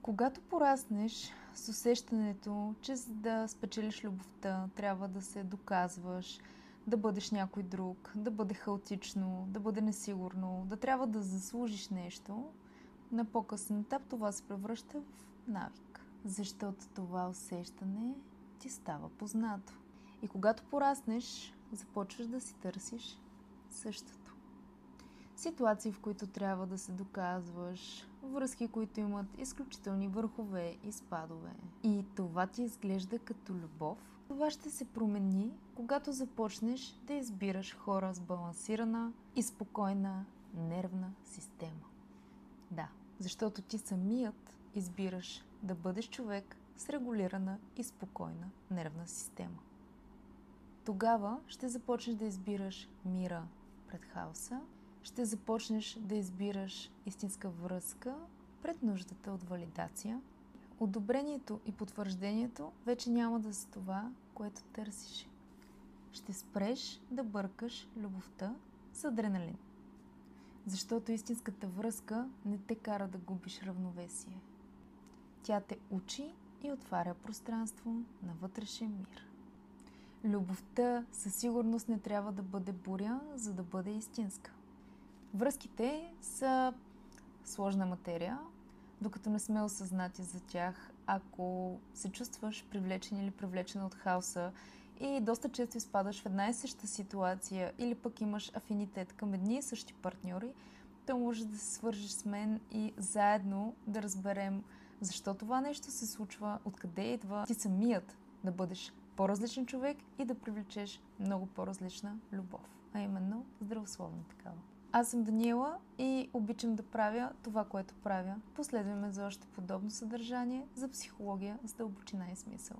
Когато пораснеш с усещането, че за да спечелиш любовта, трябва да се доказваш, да бъдеш някой друг, да бъде хаотично, да бъде несигурно, да трябва да заслужиш нещо, на по-късен етап това се превръща в навик. Защото това усещане ти става познато. И когато пораснеш, започваш да си търсиш същото. Ситуации, в които трябва да се доказваш, връзки, които имат изключителни върхове и спадове. И това ти изглежда като любов. Това ще се промени, когато започнеш да избираш хора с балансирана и спокойна нервна система. Да, защото ти самият избираш да бъдеш човек с регулирана и спокойна нервна система. Тогава ще започнеш да избираш мира пред хаоса, ще започнеш да избираш истинска връзка пред нуждата от валидация. Одобрението и потвърждението вече няма да са това, което търсиш. Ще спреш да бъркаш любовта с адреналин. Защото истинската връзка не те кара да губиш равновесие. Тя те учи и отваря пространство на вътрешен мир. Любовта със сигурност не трябва да бъде буря, за да бъде истинска. Връзките са сложна материя, докато не сме осъзнати за тях. Ако се чувстваш привлечен или привлечена от хаоса и доста често изпадаш в една и съща ситуация или пък имаш афинитет към едни и същи партньори, то може да се свържеш с мен и заедно да разберем защо това нещо се случва, откъде идва ти самият да бъдеш по-различен човек и да привлечеш много по-различна любов, а именно здравословна такава. Аз съм Даниела и обичам да правя това, което правя. Последвай ме за още подобно съдържание за психология с дълбочина и смисъл.